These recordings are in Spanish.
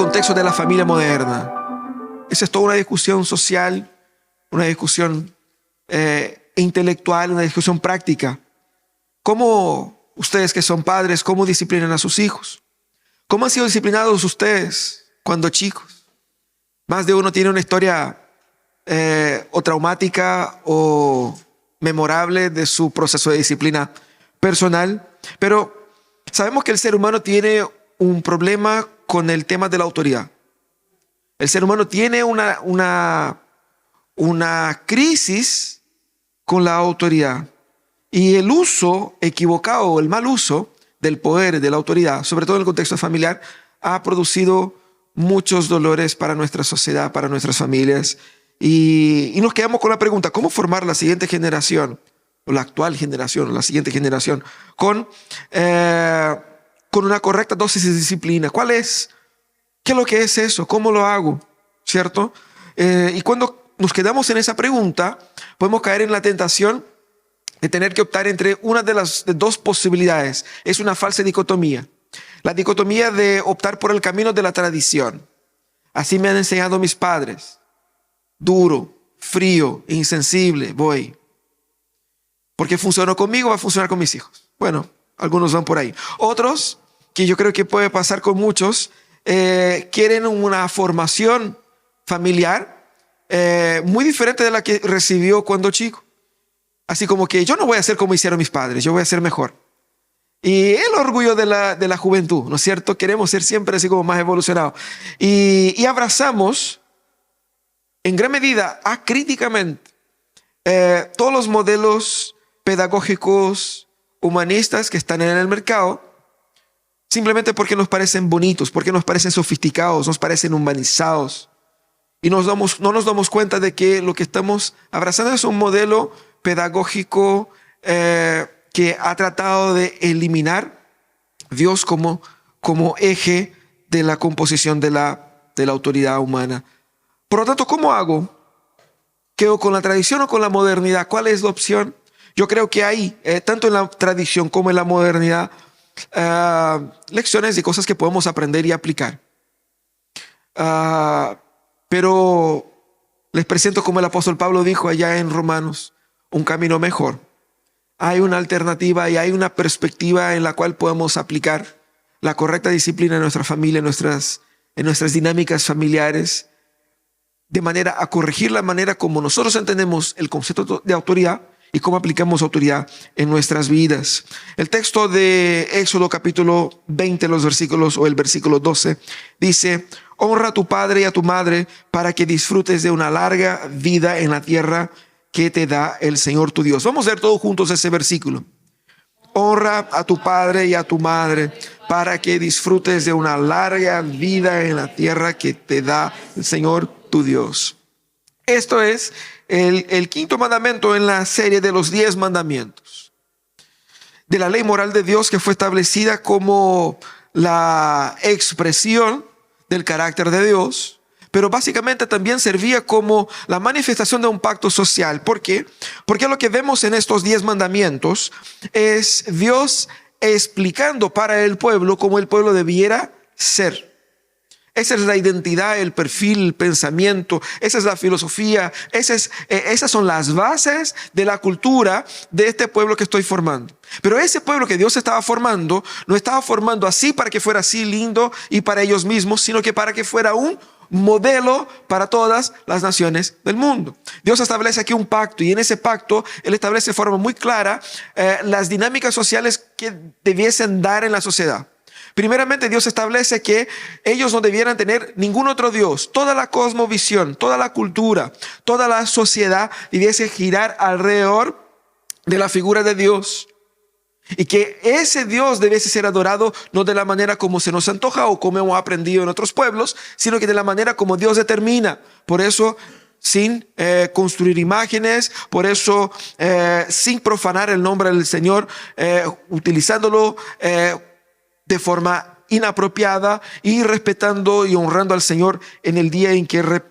contexto de la familia moderna. Esa es toda una discusión social, una discusión intelectual, una discusión práctica. ¿Cómo ustedes que son padres, cómo disciplinan a sus hijos? ¿Cómo han sido disciplinados ustedes cuando chicos? Más de uno tiene una historia o traumática o memorable de su proceso de disciplina personal, pero sabemos que el ser humano tiene un problema con el tema de la autoridad. El ser humano tiene una crisis con la autoridad, y el uso equivocado o el mal uso del poder, de la autoridad, sobre todo en el contexto familiar, ha producido muchos dolores para nuestra sociedad, para nuestras familias. Y nos quedamos con la pregunta: ¿cómo formar la siguiente generación, o la actual generación, o la siguiente generación, con una correcta dosis de disciplina? ¿Qué es lo que es eso? ¿Cómo lo hago? ¿Cierto? Y cuando nos quedamos en esa pregunta, podemos caer en la tentación de tener que optar entre una de las dos posibilidades. Es una falsa dicotomía. La dicotomía de optar por el camino de la tradición. Así me han enseñado mis padres. Duro, frío, insensible, voy. Porque funcionó conmigo, va a funcionar con mis hijos. Bueno, algunos van por ahí. Otros, que yo creo que puede pasar con muchos, quieren una formación familiar muy diferente de la que recibió cuando chico. Así como que yo no voy a hacer como hicieron mis padres, yo voy a ser mejor. Y el orgullo de la juventud, ¿no es cierto? Queremos ser siempre así como más evolucionados. Y abrazamos en gran medida, acríticamente, todos los modelos pedagógicos humanistas que están en el mercado, simplemente porque nos parecen bonitos, porque nos parecen sofisticados, nos parecen humanizados. Y no nos damos cuenta de que lo que estamos abrazando es un modelo pedagógico que ha tratado de eliminar Dios como eje de la composición de la autoridad humana. Por lo tanto, ¿cómo hago? ¿Quedo con la tradición o con la modernidad? ¿Cuál es la opción? Yo creo que hay, tanto en la tradición como en la modernidad, lecciones y cosas que podemos aprender y aplicar. Pero les presento, como el apóstol Pablo dijo allá en Romanos, un camino mejor. Hay una alternativa y hay una perspectiva en la cual podemos aplicar la correcta disciplina en nuestra familia, en nuestras dinámicas familiares, de manera a corregir la manera como nosotros entendemos el concepto de autoridad y cómo aplicamos autoridad en nuestras vidas. El texto de Éxodo capítulo 20, los versículos, o el versículo 12, dice: honra a tu padre y a tu madre para que disfrutes de una larga vida en la tierra que te da el Señor tu Dios. Vamos a ver todos juntos ese versículo. Honra a tu padre y a tu madre para que disfrutes de una larga vida en la tierra que te da el Señor tu Dios. Esto es el quinto mandamiento en la serie de los 10 mandamientos de la ley moral de Dios, que fue establecida como la expresión del carácter de Dios, pero básicamente también servía como la manifestación de un pacto social. ¿Por qué? Porque lo que vemos en estos 10 mandamientos es Dios explicando para el pueblo cómo el pueblo debiera ser. Esa es la identidad, el perfil, el pensamiento, esa es la filosofía, esas son las bases de la cultura de este pueblo que estoy formando. Pero ese pueblo que Dios estaba formando, no estaba formando así para que fuera así lindo y para ellos mismos, sino que para que fuera un modelo para todas las naciones del mundo. Dios establece aquí un pacto, y en ese pacto Él establece de forma muy clara las dinámicas sociales que debiesen dar en la sociedad. Primeramente, Dios establece que ellos no debieran tener ningún otro Dios. Toda la cosmovisión, toda la cultura, toda la sociedad debiese girar alrededor de la figura de Dios. Y que ese Dios debiese ser adorado no de la manera como se nos antoja o como hemos aprendido en otros pueblos, sino que de la manera como Dios determina. Por eso, sin construir imágenes, por eso sin profanar el nombre del Señor, utilizándolo de forma inapropiada, y respetando y honrando al Señor en el día en que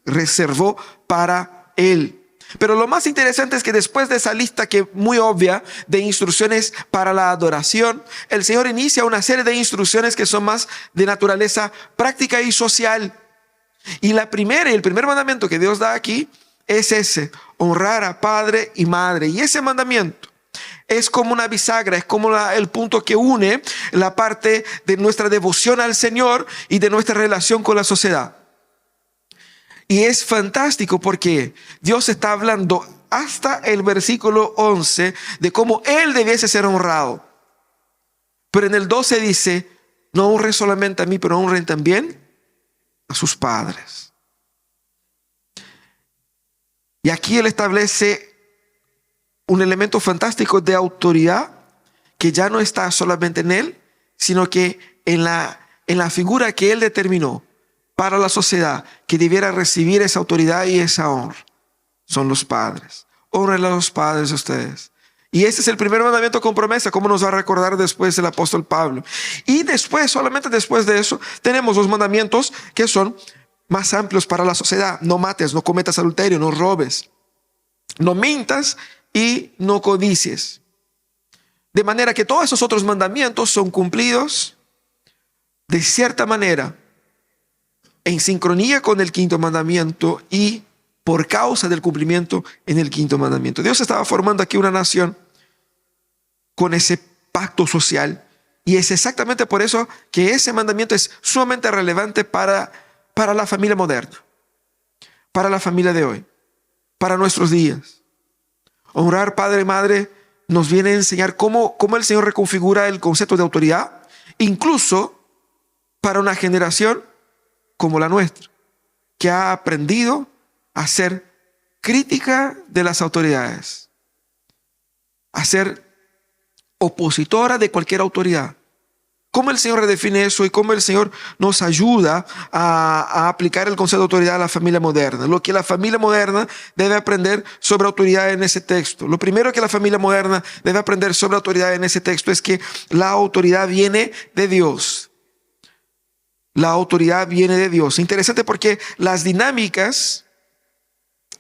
reservó para Él. Pero lo más interesante es que después de esa lista que muy obvia de instrucciones para la adoración, el Señor inicia una serie de instrucciones que son más de naturaleza práctica y social. Y el primer mandamiento que Dios da aquí es ese: honrar a padre y madre. Y ese mandamiento es como una bisagra, es como el punto que une la parte de nuestra devoción al Señor y de nuestra relación con la sociedad. Y es fantástico porque Dios está hablando hasta el versículo 11 de cómo Él debiese ser honrado. Pero en el 12 dice: no honren solamente a mí, pero honren también a sus padres. Y aquí Él establece un elemento fantástico de autoridad que ya no está solamente en Él, sino que en la figura que Él determinó para la sociedad que debiera recibir esa autoridad y esa honra. Son los padres. Honren a los padres de ustedes. Y este es el primer mandamiento con promesa, como nos va a recordar después el apóstol Pablo. Y después, solamente después de eso, tenemos los mandamientos que son más amplios para la sociedad. No mates, no cometas adulterio, no robes, no mintas y no codicies. De manera que todos esos otros mandamientos son cumplidos de cierta manera en sincronía con el quinto mandamiento y por causa del cumplimiento en el quinto mandamiento. Dios estaba formando aquí una nación con ese pacto social, y es exactamente por eso que ese mandamiento es sumamente relevante para la familia moderna, para la familia de hoy, para nuestros días. Honrar padre y madre nos viene a enseñar cómo el Señor reconfigura el concepto de autoridad, incluso para una generación como la nuestra, que ha aprendido a ser crítica de las autoridades, a ser opositora de cualquier autoridad. ¿Cómo el Señor redefine eso y cómo el Señor nos ayuda a aplicar el concepto de autoridad a la familia moderna? Lo que la familia moderna debe aprender sobre autoridad en ese texto. Lo primero que la familia moderna debe aprender sobre autoridad en ese texto es que la autoridad viene de Dios. La autoridad viene de Dios. Interesante porque las dinámicas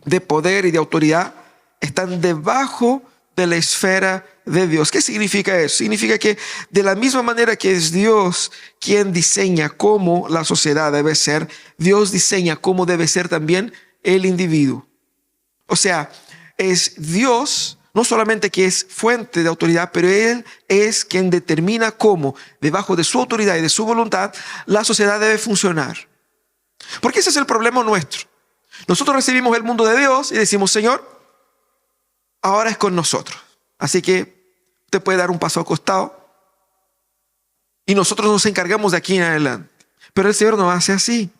de poder y de autoridad están debajo de la esfera de Dios. ¿Qué significa eso? Significa que de la misma manera que es Dios quien diseña cómo la sociedad debe ser, Dios diseña cómo debe ser también el individuo. O sea, es Dios no solamente que es fuente de autoridad, pero Él es quien determina cómo, debajo de su autoridad y de su voluntad, la sociedad debe funcionar. Porque ese es el problema nuestro. Nosotros recibimos el mundo de Dios y decimos: Señor, ahora es con nosotros. Así que usted puede dar un paso al costado y nosotros nos encargamos de aquí en adelante. Pero el Señor no hace así.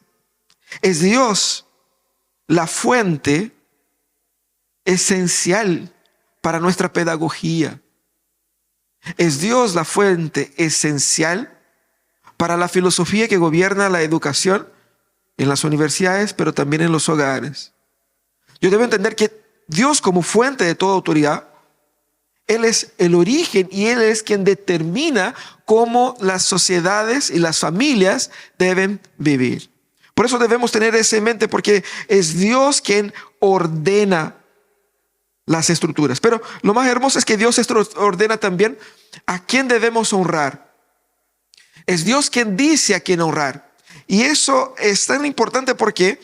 Es Dios la fuente esencial para nuestra pedagogía. Es Dios la fuente esencial para la filosofía que gobierna la educación en las universidades, pero también en los hogares. Yo debo entender que Dios, como fuente de toda autoridad, Él es el origen y Él es quien determina cómo las sociedades y las familias deben vivir. Por eso debemos tener eso en mente, porque es Dios quien ordena las estructuras. Pero lo más hermoso es que Dios ordena también a quién debemos honrar. Es Dios quien dice a quién honrar. Y eso es tan importante porque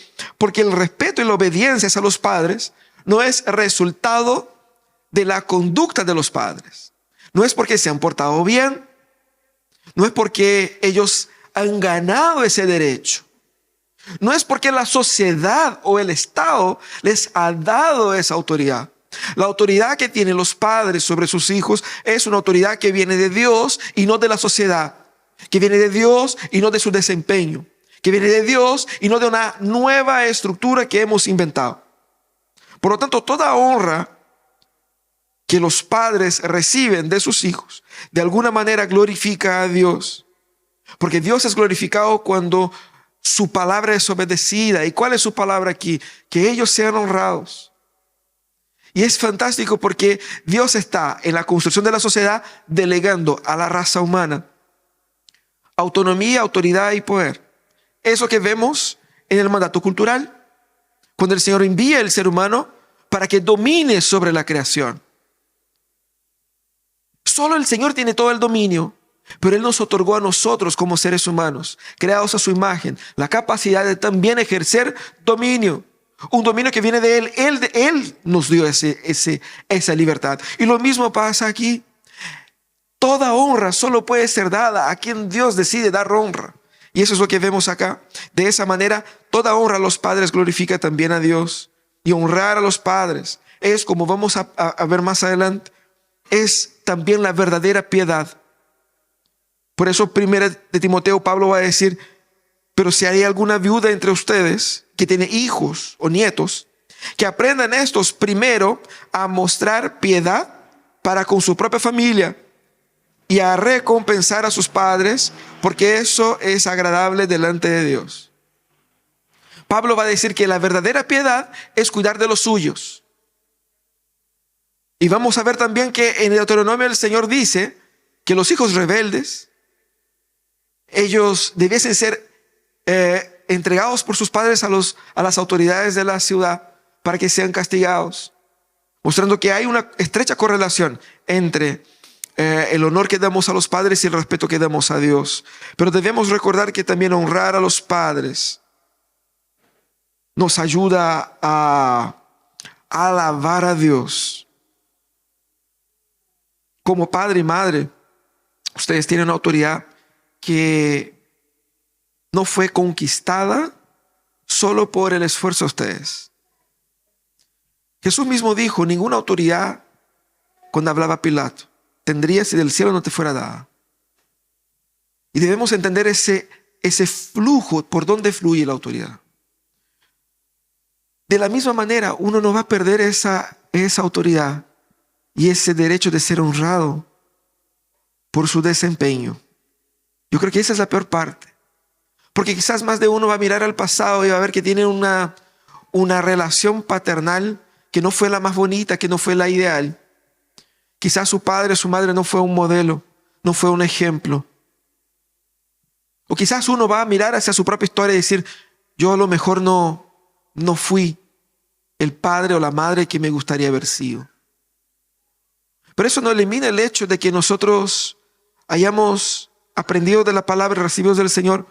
el respeto y la obediencia a los padres no es resultado de la conducta de los padres. No es porque se han portado bien, no es porque ellos han ganado ese derecho, no es porque la sociedad o el Estado les ha dado esa autoridad. La autoridad que tienen los padres sobre sus hijos es una autoridad que viene de Dios y no de la sociedad, que viene de Dios y no de su desempeño, que viene de Dios y no de una nueva estructura que hemos inventado. Por lo tanto, toda honra que los padres reciben de sus hijos, de alguna manera glorifica a Dios. Porque Dios es glorificado cuando su palabra es obedecida. ¿Y cuál es su palabra aquí? Que ellos sean honrados. Y es fantástico porque Dios está en la construcción de la sociedad delegando a la raza humana autonomía, autoridad y poder. Eso que vemos en el mandato cultural. Cuando el Señor envía al ser humano para que domine sobre la creación. Solo el Señor tiene todo el dominio, pero Él nos otorgó a nosotros como seres humanos, creados a su imagen, la capacidad de también ejercer dominio. Un dominio que viene de Él. Él nos dio esa libertad. Y lo mismo pasa aquí. Toda honra solo puede ser dada a quien Dios decide dar honra. Y eso es lo que vemos acá. De esa manera, toda honra a los padres glorifica también a Dios. Y honrar a los padres es, como vamos a ver más adelante, es también la verdadera piedad. Por eso, 1 de Timoteo, Pablo va a decir: pero si hay alguna viuda entre ustedes que tiene hijos o nietos, que aprendan estos primero a mostrar piedad para con su propia familia y a recompensar a sus padres, porque eso es agradable delante de Dios. Pablo va a decir que la verdadera piedad es cuidar de los suyos. Y vamos a ver también que en Deuteronomio el Señor dice que los hijos rebeldes, ellos debiesen ser entregados por sus padres a las autoridades de la ciudad para que sean castigados, mostrando que hay una estrecha correlación entre el honor que damos a los padres y el respeto que damos a Dios. Pero debemos recordar que también honrar a los padres nos ayuda a alabar a Dios. Como padre y madre, ustedes tienen una autoridad que no fue conquistada solo por el esfuerzo de ustedes. Jesús mismo dijo: ninguna autoridad, cuando hablaba Pilato, tendría si del cielo no te fuera dada. Y debemos entender ese flujo, por donde fluye la autoridad. De la misma manera, uno no va a perder esa autoridad y ese derecho de ser honrado por su desempeño. Yo creo que esa es la peor parte. Porque quizás más de uno va a mirar al pasado y va a ver que tiene una relación paternal que no fue la más bonita, que no fue la ideal. Quizás su padre o su madre no fue un modelo, no fue un ejemplo. O quizás uno va a mirar hacia su propia historia y decir: yo a lo mejor no fui el padre o la madre que me gustaría haber sido. Pero eso no elimina el hecho de que nosotros hayamos aprendido de la palabra, recibidos del Señor,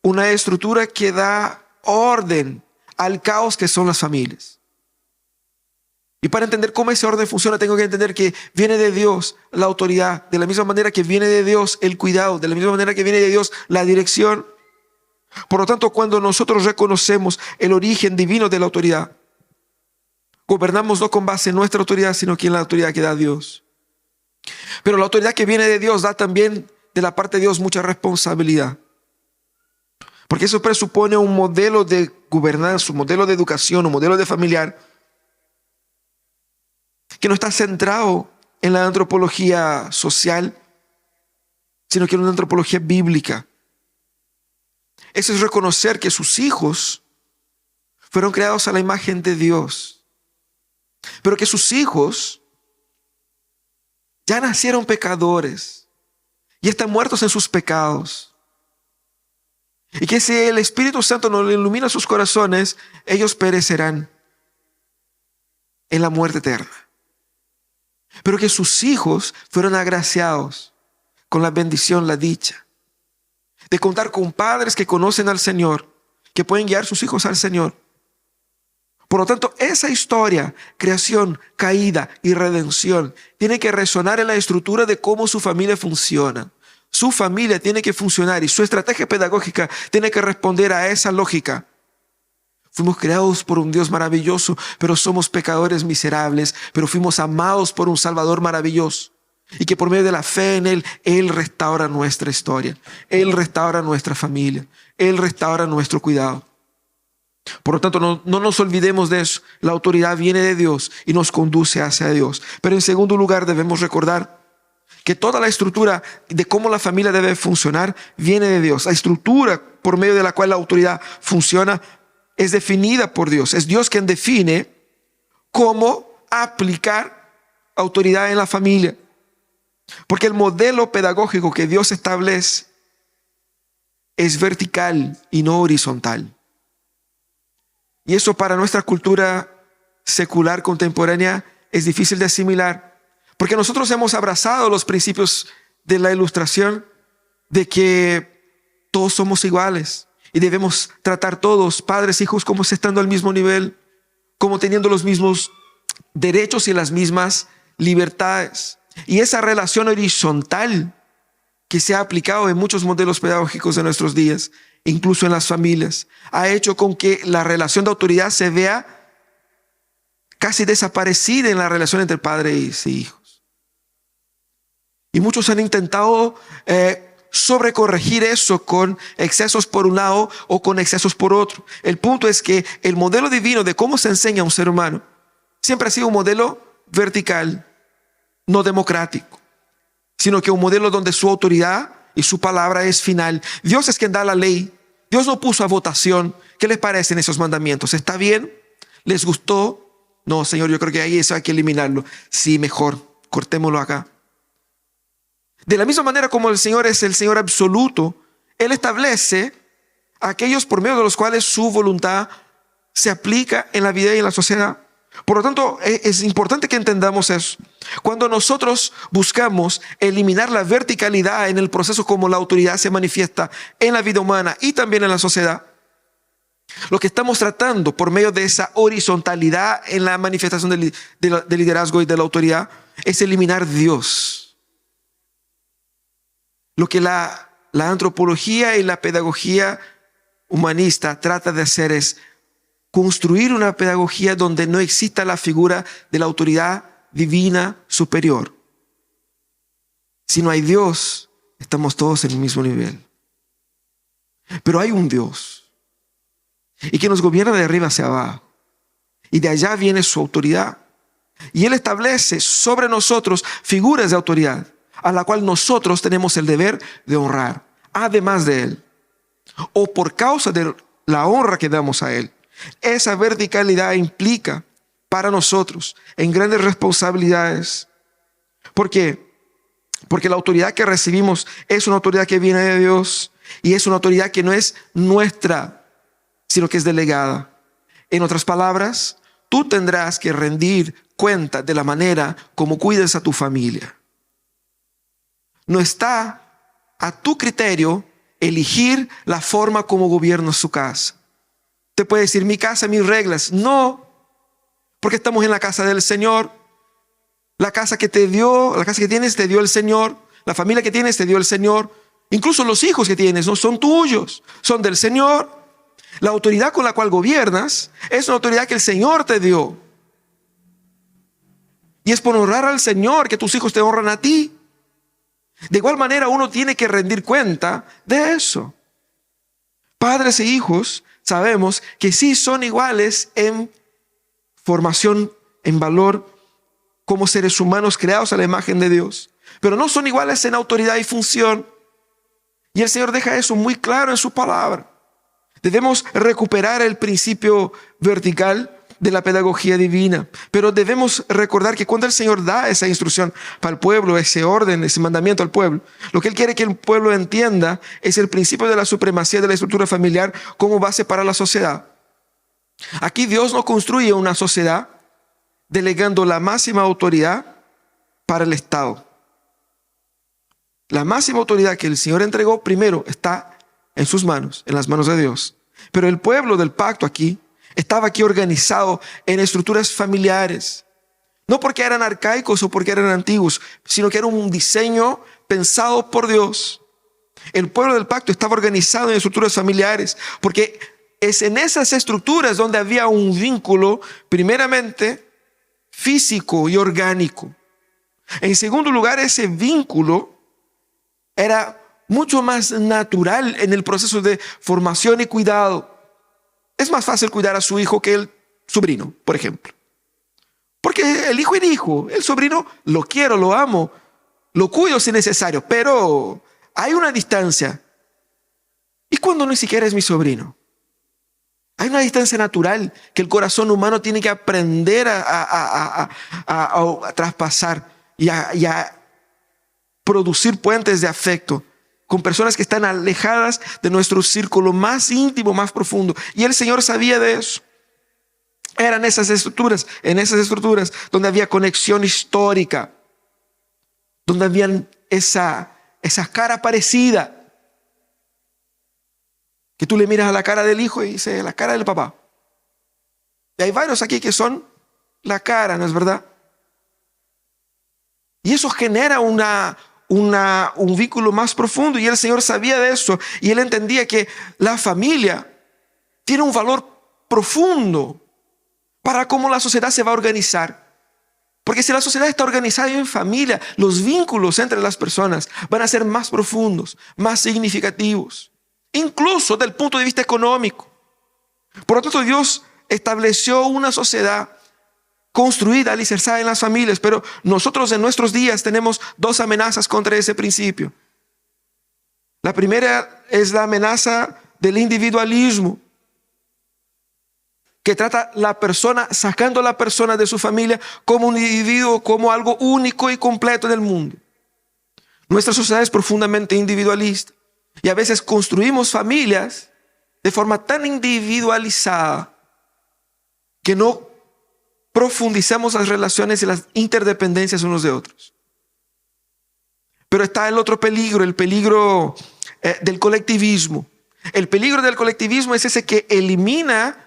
una estructura que da orden al caos que son las familias. Y para entender cómo ese orden funciona, tengo que entender que viene de Dios la autoridad, de la misma manera que viene de Dios el cuidado, de la misma manera que viene de Dios la dirección. Por lo tanto, cuando nosotros reconocemos el origen divino de la autoridad, gobernamos no con base en nuestra autoridad, sino que en la autoridad que da Dios. Pero la autoridad que viene de Dios da también de la parte de Dios mucha responsabilidad. Porque eso presupone un modelo de gobernanza, un modelo de educación, un modelo de familiar que no está centrado en la antropología social, sino que en una antropología bíblica. Eso es reconocer que sus hijos fueron creados a la imagen de Dios, pero que sus hijos ya nacieron pecadores y están muertos en sus pecados. Y que si el Espíritu Santo no ilumina sus corazones, ellos perecerán en la muerte eterna. Pero que sus hijos fueron agraciados con la bendición, la dicha de contar con padres que conocen al Señor, que pueden guiar sus hijos al Señor. Por lo tanto, esa historia, creación, caída y redención, tiene que resonar en la estructura de cómo su familia funciona. Su familia tiene que funcionar y su estrategia pedagógica tiene que responder a esa lógica. Fuimos creados por un Dios maravilloso, pero somos pecadores miserables, pero fuimos amados por un Salvador maravilloso. Y que por medio de la fe en Él, Él restaura nuestra historia. Él restaura nuestra familia. Él restaura nuestro cuidado. Por lo tanto, no nos olvidemos de eso. La autoridad viene de Dios y nos conduce hacia Dios. Pero en segundo lugar, debemos recordar que toda la estructura de cómo la familia debe funcionar viene de Dios. La estructura por medio de la cual la autoridad funciona es definida por Dios. Es Dios quien define cómo aplicar autoridad en la familia. Porque el modelo pedagógico que Dios establece es vertical y no horizontal. Y eso para nuestra cultura secular contemporánea es difícil de asimilar, porque nosotros hemos abrazado los principios de la Ilustración de que todos somos iguales y debemos tratar todos, padres, hijos, como estando al mismo nivel, como teniendo los mismos derechos y las mismas libertades. Y esa relación horizontal que se ha aplicado en muchos modelos pedagógicos de nuestros días, incluso en las familias, ha hecho con que la relación de autoridad se vea casi desaparecida en la relación entre padres y hijos. Y muchos han intentado sobrecorregir eso con excesos por un lado o con excesos por otro. El punto es que el modelo divino de cómo se enseña a un ser humano siempre ha sido un modelo vertical, no democrático, sino que un modelo donde su autoridad y su palabra es final. Dios es quien da la ley. Dios no puso a votación. ¿Qué les parecen esos mandamientos? ¿Está bien? ¿Les gustó? No, Señor, yo creo que ahí eso hay que eliminarlo. Sí, mejor, cortémoslo acá. De la misma manera como el Señor es el Señor absoluto, Él establece a aquellos por medio de los cuales su voluntad se aplica en la vida y en la sociedad. Por lo tanto, es importante que entendamos eso. Cuando nosotros buscamos eliminar la verticalidad en el proceso como la autoridad se manifiesta en la vida humana y también en la sociedad, lo que estamos tratando por medio de esa horizontalidad en la manifestación del liderazgo y de la autoridad es eliminar Dios. Lo que la antropología y la pedagogía humanista trata de hacer es construir una pedagogía donde no exista la figura de la autoridad divina superior. Si no hay Dios, estamos todos en el mismo nivel. Pero hay un Dios y que nos gobierna de arriba hacia abajo, y de allá viene su autoridad, y Él establece sobre nosotros figuras de autoridad a la cual nosotros tenemos el deber de honrar, además de Él, o por causa de la honra que damos a Él. Esa verticalidad implica para nosotros en grandes responsabilidades. ¿Por qué? Porque la autoridad que recibimos es una autoridad que viene de Dios, y es una autoridad que no es nuestra, sino que es delegada. En otras palabras, tú tendrás que rendir cuenta de la manera como cuides a tu familia. No está a tu criterio elegir la forma como gobiernas su casa. Te puede decir, mi casa, mis reglas. No, porque estamos en la casa del Señor. La casa que tienes te dio el Señor. La familia que tienes te dio el Señor. Incluso los hijos que tienes no son tuyos, son del Señor. La autoridad con la cual gobiernas es una autoridad que el Señor te dio. Y es por honrar al Señor que tus hijos te honran a ti. De igual manera uno tiene que rendir cuenta de eso. Padres e hijos sabemos que sí son iguales en formación, en valor, como seres humanos creados a la imagen de Dios, pero no son iguales en autoridad y función. Y el Señor deja eso muy claro en su palabra. Debemos recuperar el principio vertical de la pedagogía divina, pero debemos recordar que cuando el Señor da esa instrucción para el pueblo, ese orden, ese mandamiento al pueblo, lo que Él quiere que el pueblo entienda es el principio de la supremacía de la estructura familiar como base para la sociedad. Aquí Dios no construye una sociedad delegando la máxima autoridad para el Estado. La máxima autoridad que el Señor entregó primero está en sus manos, en las manos de Dios. Pero el pueblo del pacto estaba aquí organizado en estructuras familiares. No porque eran arcaicos o porque eran antiguos, sino que era un diseño pensado por Dios. El pueblo del pacto estaba organizado en estructuras familiares porque es en esas estructuras donde había un vínculo primeramente físico y orgánico. En segundo lugar, ese vínculo era mucho más natural en el proceso de formación y cuidado. Es más fácil cuidar a su hijo que el sobrino, por ejemplo. Porque el hijo es hijo, el sobrino lo quiero, lo amo, lo cuido si es necesario, pero hay una distancia. ¿Y cuando ni siquiera es mi sobrino? Hay una distancia natural que el corazón humano tiene que aprender a traspasar y a producir puentes de afecto con personas que están alejadas de nuestro círculo más íntimo, más profundo. Y el Señor sabía de eso. Eran en esas estructuras donde había conexión histórica, donde había esa cara parecida, que tú le miras a la cara del hijo y dices, la cara del papá. Y hay varios aquí que son la cara, ¿no es verdad? Y eso genera un vínculo más profundo, y el Señor sabía de eso, y Él entendía que la familia tiene un valor profundo para cómo la sociedad se va a organizar. Porque si la sociedad está organizada en familia, los vínculos entre las personas van a ser más profundos, más significativos, incluso desde el punto de vista económico. Por lo tanto, Dios estableció una sociedad construida, alicerzada en las familias, pero nosotros en nuestros días tenemos dos amenazas contra ese principio. La primera es la amenaza del individualismo, que trata la persona, sacando a la persona de su familia como un individuo, como algo único y completo en el mundo. Nuestra sociedad es profundamente individualista, y a veces construimos familias de forma tan individualizada que no profundizamos las relaciones y las interdependencias unos de otros. Pero está el otro peligro, el peligro del colectivismo. El peligro del colectivismo es ese que elimina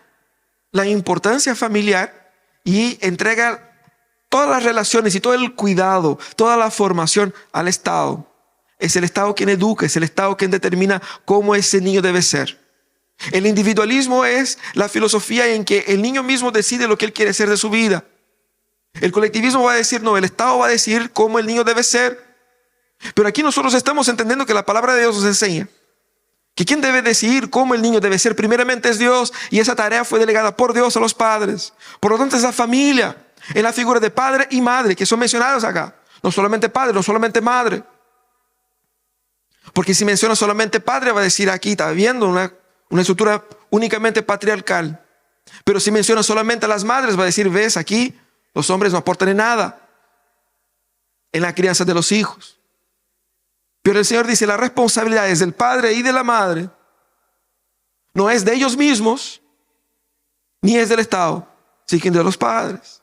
la importancia familiar y entrega todas las relaciones y todo el cuidado, toda la formación al Estado. Es el Estado quien educa, es el Estado quien determina cómo ese niño debe ser. El individualismo es la filosofía en que el niño mismo decide lo que él quiere ser de su vida. El colectivismo va a decir, no, el Estado va a decir cómo el niño debe ser. Pero aquí nosotros estamos entendiendo que la palabra de Dios nos enseña que quien debe decidir cómo el niño debe ser primeramente es Dios, y esa tarea fue delegada por Dios a los padres. Por lo tanto, es la familia, en la figura de padre y madre, que son mencionados acá. No solamente padre, no solamente madre. Porque si menciona solamente padre, va a decir aquí, está viendo una estructura únicamente patriarcal. Pero si menciona solamente a las madres, va a decir, ves, aquí los hombres no aportan en nada en la crianza de los hijos. Pero el Señor dice, la responsabilidad es del padre y de la madre. No es de ellos mismos, ni es del Estado, sino de los padres.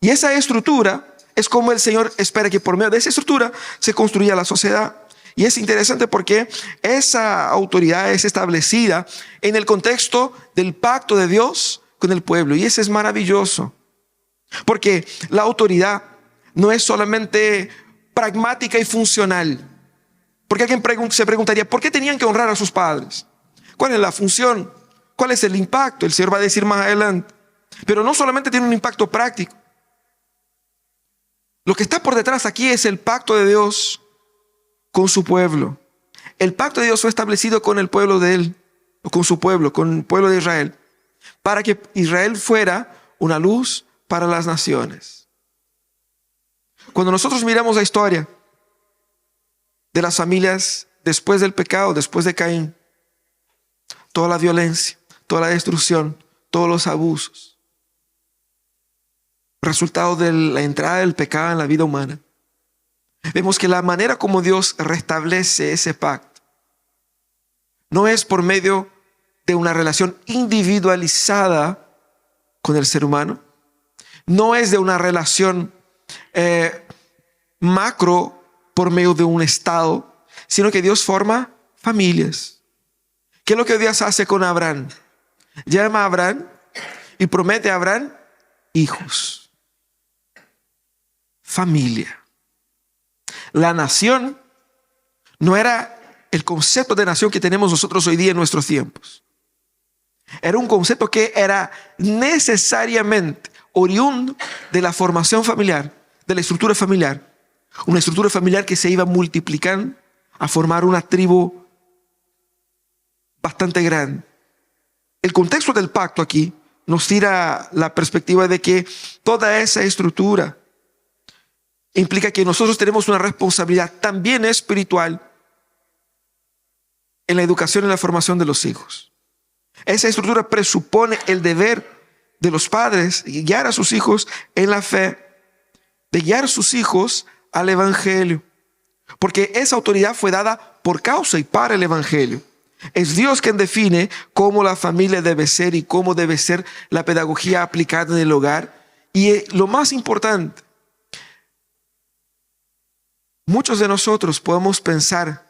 Y esa estructura es como el Señor espera que por medio de esa estructura se construya la sociedad. Y es interesante porque esa autoridad es establecida en el contexto del pacto de Dios con el pueblo. Y eso es maravilloso. Porque la autoridad no es solamente pragmática y funcional. Porque alguien se preguntaría, ¿por qué tenían que honrar a sus padres? ¿Cuál es la función? ¿Cuál es el impacto? El Señor va a decir más adelante. Pero no solamente tiene un impacto práctico. Lo que está por detrás aquí es el pacto de Dios con su pueblo. El pacto de Dios fue establecido con el pueblo de Él, o con su pueblo, con el pueblo de Israel, para que Israel fuera una luz para las naciones. Cuando nosotros miramos la historia de las familias después del pecado, después de Caín, toda la violencia, toda la destrucción, todos los abusos, resultado de la entrada del pecado en la vida humana, vemos que la manera como Dios restablece ese pacto no es por medio de una relación individualizada con el ser humano, no es de una relación macro por medio de un Estado, sino que Dios forma familias. ¿Qué es lo que Dios hace con Abraham? Llama a Abraham y promete a Abraham hijos. Familia. La nación no era el concepto de nación que tenemos nosotros hoy día en nuestros tiempos. Era un concepto que era necesariamente oriundo de la formación familiar, de la estructura familiar. Una estructura familiar que se iba multiplicando a formar una tribu bastante grande. El contexto del pacto aquí nos tira la perspectiva de que toda esa estructura implica que nosotros tenemos una responsabilidad también espiritual en la educación y la formación de los hijos. Esa estructura presupone el deber de los padres de guiar a sus hijos en la fe, de guiar a sus hijos al Evangelio, porque esa autoridad fue dada por causa y para el Evangelio. Es Dios quien define cómo la familia debe ser y cómo debe ser la pedagogía aplicada en el hogar. Y lo más importante, muchos de nosotros podemos pensar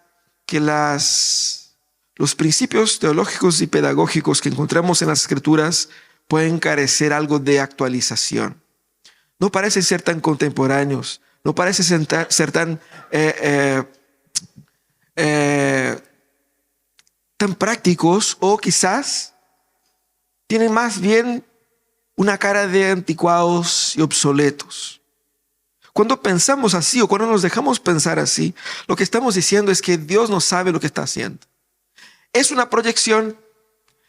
que los principios teológicos y pedagógicos que encontramos en las Escrituras pueden carecer algo de actualización. No parecen ser tan contemporáneos, no parecen ser tan prácticos, o quizás tienen más bien una cara de anticuados y obsoletos. Cuando pensamos así o cuando nos dejamos pensar así, lo que estamos diciendo es que Dios no sabe lo que está haciendo. Es una proyección,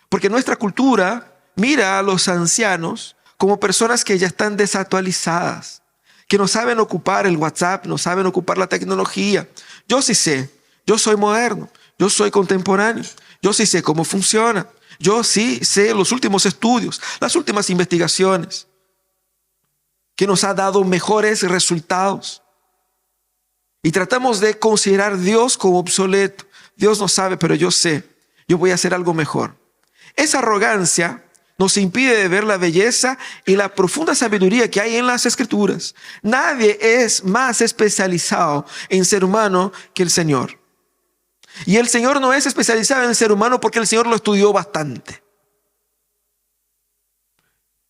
porque nuestra cultura mira a los ancianos como personas que ya están desactualizadas, que no saben ocupar el WhatsApp, no saben ocupar la tecnología. Yo sí sé, yo soy moderno, yo soy contemporáneo, yo sí sé cómo funciona, yo sí sé los últimos estudios, las últimas investigaciones, que nos ha dado mejores resultados. Y tratamos de considerar a Dios como obsoleto. Dios no sabe, pero yo sé, yo voy a hacer algo mejor. Esa arrogancia nos impide de ver la belleza y la profunda sabiduría que hay en las Escrituras. Nadie es más especializado en ser humano que el Señor. Y el Señor no es especializado en el ser humano porque el Señor lo estudió bastante.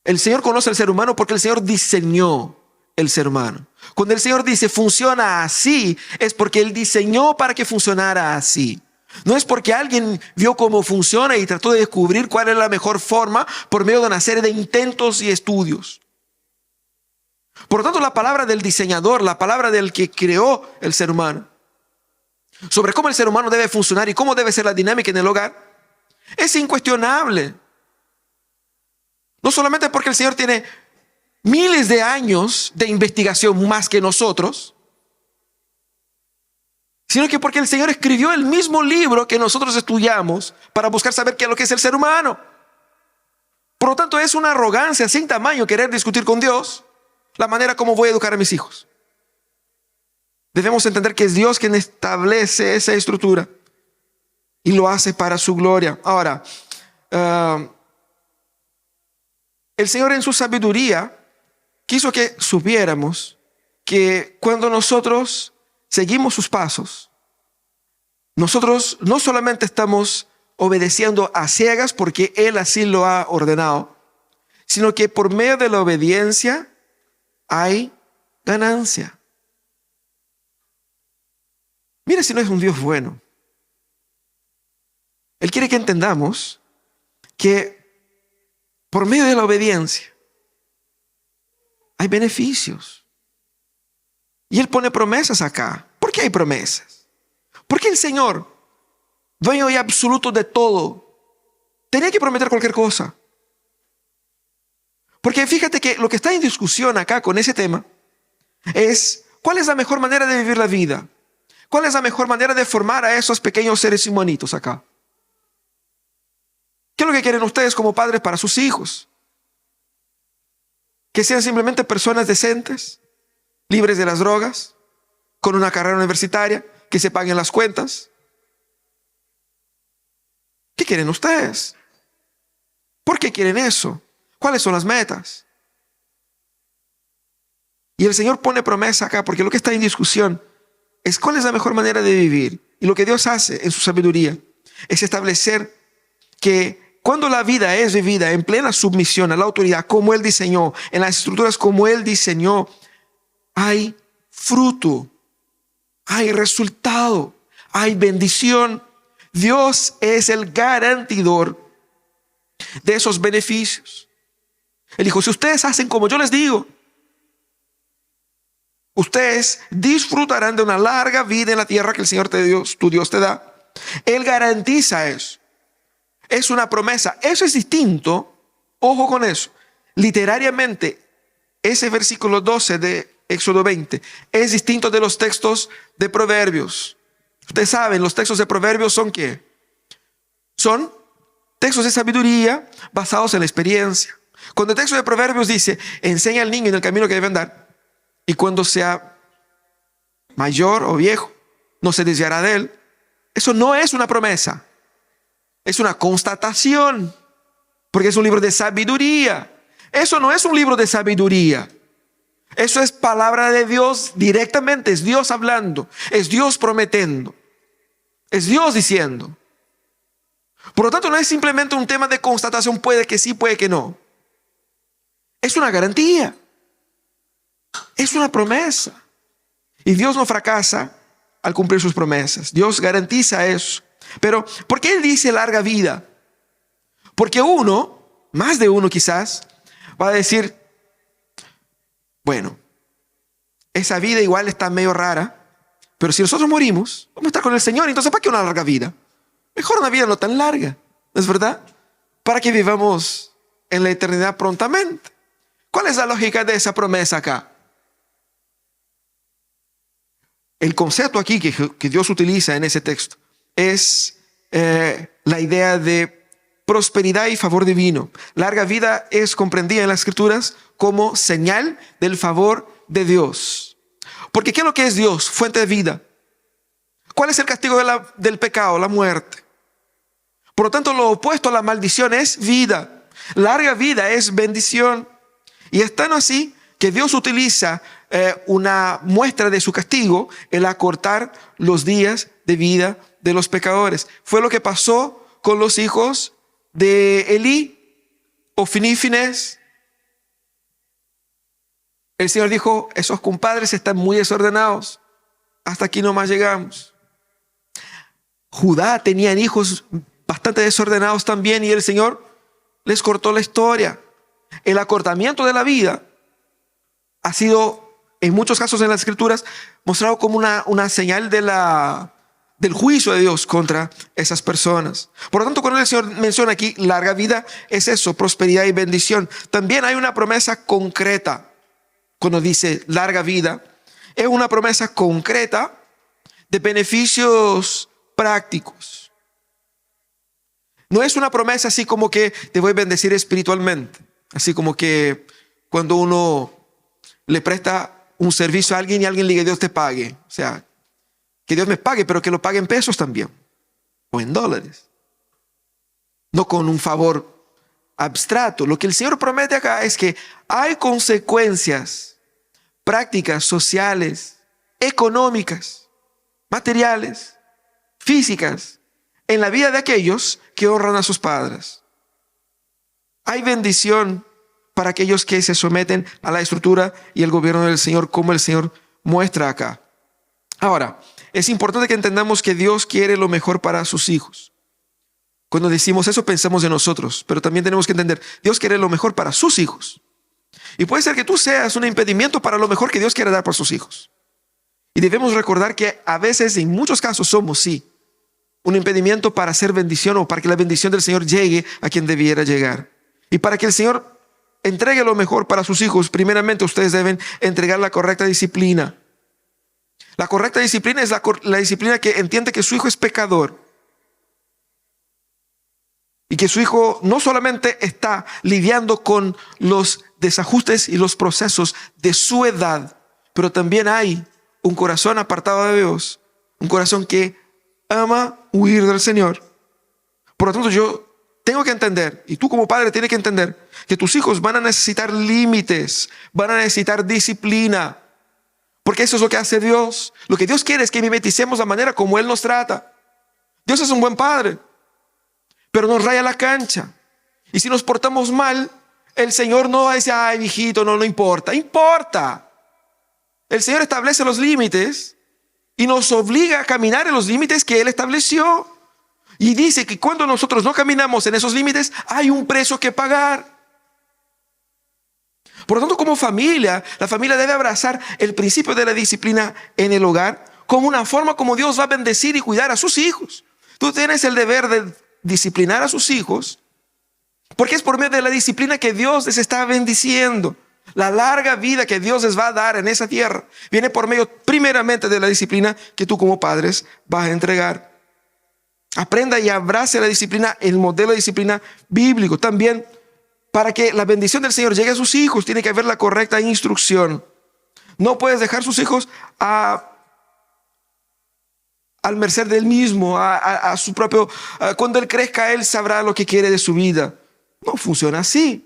El Señor conoce al ser humano porque el Señor diseñó el ser humano. Cuando el Señor dice funciona así, es porque Él diseñó para que funcionara así. No es porque alguien vio cómo funciona y trató de descubrir cuál es la mejor forma por medio de una serie de intentos y estudios. Por lo tanto, la palabra del diseñador, la palabra del que creó el ser humano, sobre cómo el ser humano debe funcionar y cómo debe ser la dinámica en el hogar, es incuestionable. No solamente porque el Señor tiene miles de años de investigación más que nosotros, sino que porque el Señor escribió el mismo libro que nosotros estudiamos para buscar saber qué es lo que es el ser humano. Por lo tanto, es una arrogancia sin tamaño querer discutir con Dios la manera como voy a educar a mis hijos. Debemos entender que es Dios quien establece esa estructura y lo hace para su gloria. Ahora, el Señor en su sabiduría quiso que supiéramos que cuando nosotros seguimos sus pasos, nosotros no solamente estamos obedeciendo a ciegas porque Él así lo ha ordenado, sino que por medio de la obediencia hay ganancia. Mira si no es un Dios bueno. Él quiere que entendamos que por medio de la obediencia hay beneficios. Y Él pone promesas acá. ¿Por qué hay promesas? Porque el Señor, dueño y absoluto de todo, tenía que prometer cualquier cosa. Porque fíjate que lo que está en discusión acá con ese tema es ¿cuál es la mejor manera de vivir la vida? ¿Cuál es la mejor manera de formar a esos pequeños seres humanitos acá? ¿Qué es lo que quieren ustedes como padres para sus hijos? ¿Que sean simplemente personas decentes, libres de las drogas, con una carrera universitaria, que se paguen las cuentas? ¿Qué quieren ustedes? ¿Por qué quieren eso? ¿Cuáles son las metas? Y el Señor pone promesa acá, porque lo que está en discusión es cuál es la mejor manera de vivir. Y lo que Dios hace en su sabiduría es establecer que cuando la vida es vivida en plena submisión a la autoridad como Él diseñó, en las estructuras como Él diseñó, hay fruto, hay resultado, hay bendición. Dios es el garantidor de esos beneficios. Él dijo, si ustedes hacen como yo les digo, ustedes disfrutarán de una larga vida en la tierra que el Señor tu Dios te da. Él garantiza eso. Es una promesa. Eso es distinto. Ojo con eso. Literariamente, ese versículo 12 de Éxodo 20 es distinto de los textos de Proverbios. Ustedes saben, los textos de Proverbios son ¿qué? Son textos de sabiduría basados en la experiencia. Cuando el texto de Proverbios dice, enseña al niño en el camino que debe andar, y cuando sea mayor o viejo, no se desviará de él. Eso no es una promesa. Es una constatación, porque es un libro de sabiduría. Eso no es un libro de sabiduría. Eso es palabra de Dios directamente. Es Dios hablando. Es Dios prometiendo. Es Dios diciendo. Por lo tanto, no es simplemente un tema de constatación. Puede que sí, puede que no. Es una garantía. Es una promesa. Y Dios no fracasa al cumplir sus promesas. Dios garantiza eso. Pero, ¿por qué Él dice larga vida? Porque uno, más de uno quizás, va a decir, bueno, esa vida igual está medio rara, pero si nosotros morimos, vamos a estar con el Señor, entonces ¿para qué una larga vida? Mejor una vida no tan larga, ¿no es verdad? Para que vivamos en la eternidad prontamente. ¿Cuál es la lógica de esa promesa acá? El concepto aquí que Dios utiliza en ese texto es la idea de prosperidad y favor divino. Larga vida es comprendida en las Escrituras como señal del favor de Dios. Porque ¿qué es lo que es Dios? Fuente de vida. ¿Cuál es el castigo del pecado? La muerte. Por lo tanto, lo opuesto a la maldición es vida. Larga vida es bendición. Y es tan así que Dios utiliza una muestra de su castigo, el acortar los días de vida de los pecadores. Fue lo que pasó con los hijos de Elí, Ofní y Finés. El Señor dijo, esos compadres están muy desordenados. Hasta aquí nomás llegamos. Judá tenían hijos bastante desordenados también y el Señor les cortó la historia. El acortamiento de la vida ha sido, en muchos casos en las Escrituras, mostrado como una señal del juicio de Dios contra esas personas. Por lo tanto, cuando el Señor menciona aquí larga vida, es eso, prosperidad y bendición. También hay una promesa concreta. Cuando dice larga vida, es una promesa concreta de beneficios prácticos. No es una promesa así como que te voy a bendecir espiritualmente. Así como que cuando uno le presta un servicio a alguien y alguien le dice Dios te pague. O sea, que Dios me pague, pero que lo pague en pesos también. O en dólares. No con un favor abstracto. Lo que el Señor promete acá es que hay consecuencias prácticas, sociales, económicas, materiales, físicas, en la vida de aquellos que honran a sus padres. Hay bendición para aquellos que se someten a la estructura y el gobierno del Señor, como el Señor muestra acá. Ahora, es importante que entendamos que Dios quiere lo mejor para sus hijos. Cuando decimos eso, pensamos en nosotros, pero también tenemos que entender, Dios quiere lo mejor para sus hijos. Y puede ser que tú seas un impedimento para lo mejor que Dios quiere dar por sus hijos. Y debemos recordar que a veces, en muchos casos, somos, sí, un impedimento para hacer bendición o para que la bendición del Señor llegue a quien debiera llegar. Y para que el Señor entregue lo mejor para sus hijos, primeramente ustedes deben entregar la correcta disciplina. La correcta disciplina es la disciplina que entiende que su hijo es pecador. Y que su hijo no solamente está lidiando con los desajustes y los procesos de su edad, pero también hay un corazón apartado de Dios, un corazón que ama huir del Señor. Por lo tanto, yo tengo que entender, y tú como padre tienes que entender, que tus hijos van a necesitar límites, van a necesitar disciplina, porque eso es lo que hace Dios. Lo que Dios quiere es que mimeticemos la manera como Él nos trata. Dios es un buen padre, pero nos raya la cancha. Y si nos portamos mal, el Señor no va a decir, ay, hijito, no importa. Importa. El Señor establece los límites y nos obliga a caminar en los límites que Él estableció. Y dice que cuando nosotros no caminamos en esos límites, hay un precio que pagar. Por lo tanto, como familia, la familia debe abrazar el principio de la disciplina en el hogar como una forma como Dios va a bendecir y cuidar a sus hijos. Tú tienes el deber de disciplinar a sus hijos, porque es por medio de la disciplina que Dios les está bendiciendo. La larga vida que Dios les va a dar en esa tierra viene por medio primeramente de la disciplina que tú como padres vas a entregar. Aprenda y abrace la disciplina, el modelo de disciplina bíblico. También, para que la bendición del Señor llegue a sus hijos, tiene que haber la correcta instrucción. No puedes dejar sus hijos a al merced del mismo, a su propio... cuando él crezca, él sabrá lo que quiere de su vida. No funciona así.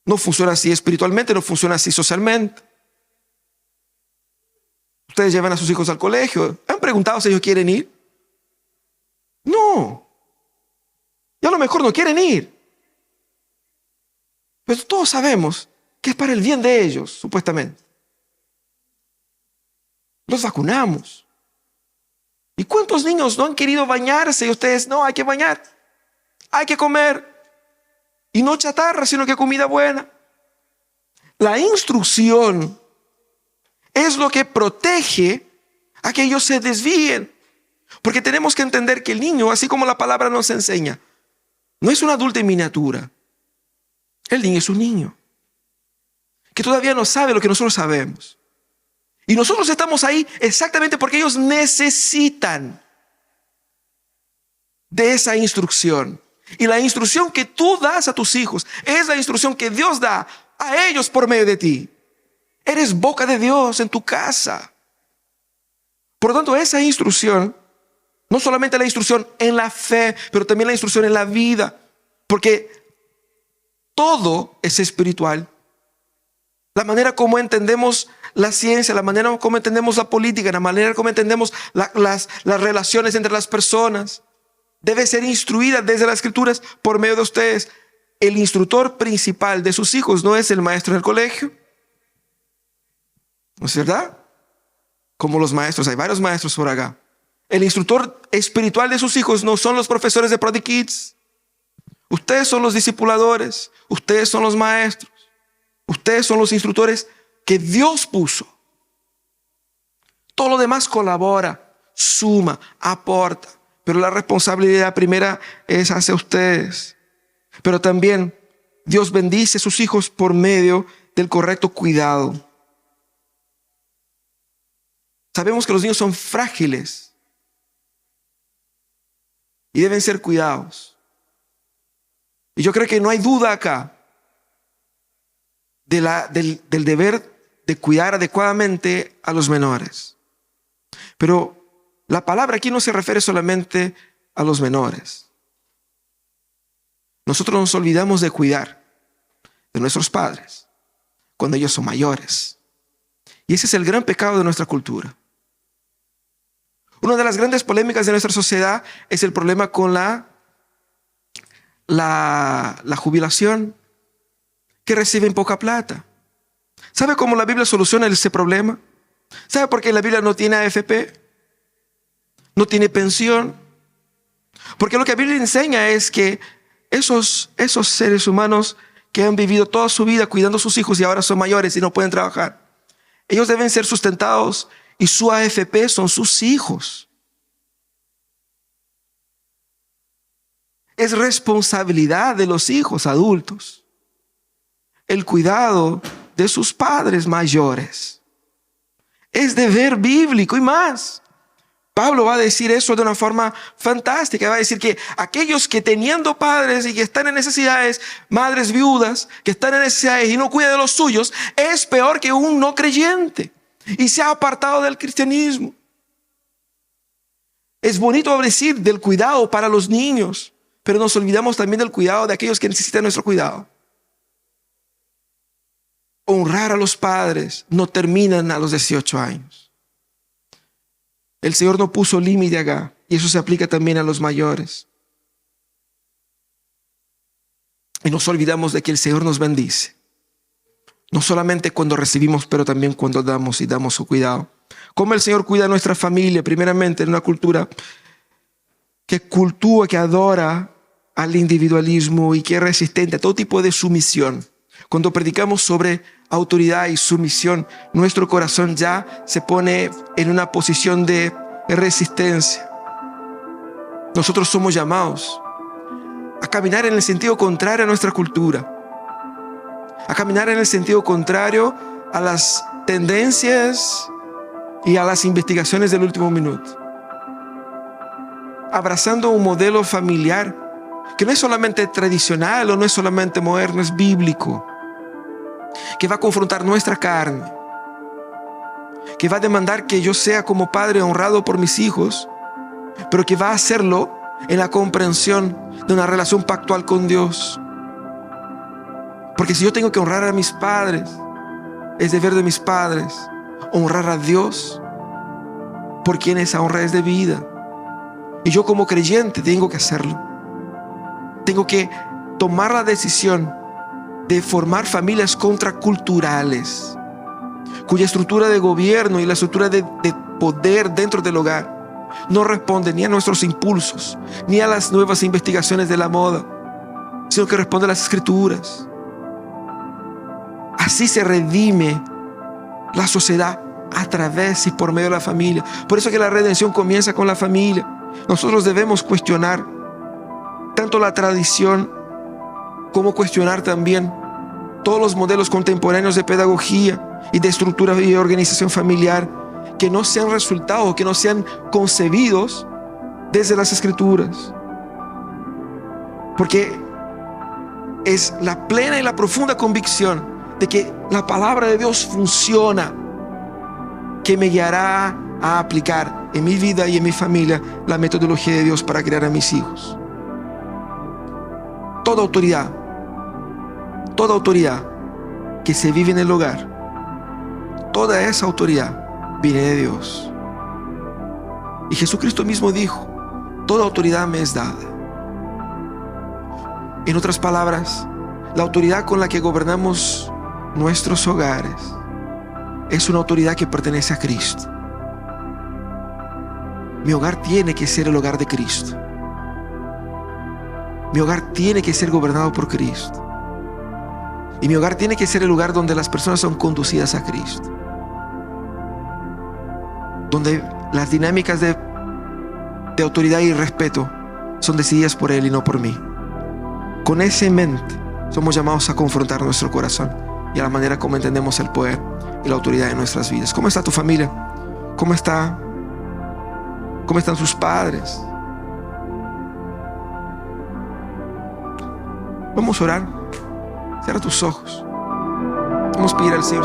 No funciona así espiritualmente, no funciona así socialmente. Ustedes llevan a sus hijos al colegio. ¿Han preguntado si ellos quieren ir? No. Y a lo mejor no quieren ir. Pero todos sabemos que es para el bien de ellos, supuestamente. Los vacunamos. ¿Y cuántos niños no han querido bañarse? Y ustedes, no, hay que bañar. Hay que comer. Y no chatarra, sino que comida buena. La instrucción es lo que protege a que ellos se desvíen. Porque tenemos que entender que el niño, así como la palabra nos enseña, no es un adulto en miniatura. El niño es un niño que todavía no sabe lo que nosotros sabemos. Y nosotros estamos ahí exactamente porque ellos necesitan de esa instrucción. Y la instrucción que tú das a tus hijos es la instrucción que Dios da a ellos por medio de ti. Eres boca de Dios en tu casa. Por lo tanto, esa instrucción, no solamente la instrucción en la fe, pero también la instrucción en la vida. Porque todo es espiritual. La manera como entendemos la ciencia, la manera como entendemos la política, la manera como entendemos las relaciones entre las personas, debe ser instruida desde las Escrituras por medio de ustedes. El instructor principal de sus hijos no es el maestro en el colegio. ¿No es verdad? Como los maestros, hay varios maestros por acá. El instructor espiritual de sus hijos no son los profesores de Prodigy Kids. Ustedes son los discipuladores, ustedes son los maestros, ustedes son los instructores que Dios puso. Todo lo demás colabora, suma, aporta, pero la responsabilidad primera es hacia ustedes. Pero también Dios bendice a sus hijos por medio del correcto cuidado. Sabemos que los niños son frágiles y deben ser cuidados. Y yo creo que no hay duda acá del deber de cuidar adecuadamente a los menores. Pero la palabra aquí no se refiere solamente a los menores. Nosotros nos olvidamos de cuidar de nuestros padres cuando ellos son mayores. Y ese es el gran pecado de nuestra cultura. Una de las grandes polémicas de nuestra sociedad es el problema con la jubilación, que reciben poca plata. ¿Sabe cómo la Biblia soluciona ese problema? ¿Sabe por qué la Biblia no tiene AFP? No tiene pensión. Porque lo que la Biblia enseña es que esos seres humanos que han vivido toda su vida cuidando a sus hijos y ahora son mayores y no pueden trabajar, ellos deben ser sustentados y su AFP son sus hijos. Es responsabilidad de los hijos adultos el cuidado de sus padres mayores. Es deber bíblico y más. Pablo va a decir eso de una forma fantástica. Va a decir que aquellos que teniendo padres y que están en necesidades, madres viudas que están en necesidades y no cuidan de los suyos, es peor que un no creyente y se ha apartado del cristianismo. Es bonito decir del cuidado para los niños, pero nos olvidamos también del cuidado de aquellos que necesitan nuestro cuidado. Honrar a los padres no terminan a los 18 años. El Señor no puso límite acá, y eso se aplica también a los mayores. Y nos olvidamos de que el Señor nos bendice. No solamente cuando recibimos, pero también cuando damos y damos su cuidado. Como el Señor cuida a nuestra familia, primeramente en una cultura que cultúa, que adora al individualismo y que es resistente a todo tipo de sumisión. Cuando predicamos sobre autoridad y sumisión, nuestro corazón ya se pone en una posición de resistencia. Nosotros somos llamados a caminar en el sentido contrario a nuestra cultura, a caminar en el sentido contrario a las tendencias y a las investigaciones del último minuto, abrazando un modelo familiar que no es solamente tradicional o no es solamente moderno, es bíblico, que va a confrontar nuestra carne, que va a demandar que yo sea como padre honrado por mis hijos, pero que va a hacerlo en la comprensión de una relación pactual con Dios. Porque si yo tengo que honrar a mis padres, es deber de mis padres honrar a Dios, por quien esa honra es debida. Y yo como creyente tengo que hacerlo. Tengo que tomar la decisión de formar familias contraculturales, cuya estructura de gobierno y la estructura de poder dentro del hogar no responde ni a nuestros impulsos, ni a las nuevas investigaciones de la moda, sino que responde a las Escrituras. Así se redime la sociedad a través y por medio de la familia. Por eso que la redención comienza con la familia. Nosotros debemos cuestionar tanto la tradición como cuestionar también todos los modelos contemporáneos de pedagogía y de estructura y organización familiar que no sean resultados, que no sean concebidos desde las Escrituras. Porque es la plena y la profunda convicción de que la palabra de Dios funciona, que me guiará a aplicar en mi vida y en mi familia la metodología de Dios para criar a mis hijos. Toda autoridad que se vive en el hogar, toda esa autoridad viene de Dios. Y Jesucristo mismo dijo: toda autoridad me es dada. En otras palabras, la autoridad con la que gobernamos nuestros hogares es una autoridad que pertenece a Cristo. Mi hogar tiene que ser el hogar de Cristo. Mi hogar tiene que ser gobernado por Cristo. Y mi hogar tiene que ser el lugar donde las personas son conducidas a Cristo, donde las dinámicas de autoridad y respeto son decididas por Él y no por mí. Con ese en mente somos llamados a confrontar nuestro corazón y a la manera como entendemos el poder y la autoridad en nuestras vidas. ¿Cómo está tu familia? ¿Cómo están sus padres? Vamos a orar. Cierra tus ojos. Vamos a pedir al Señor,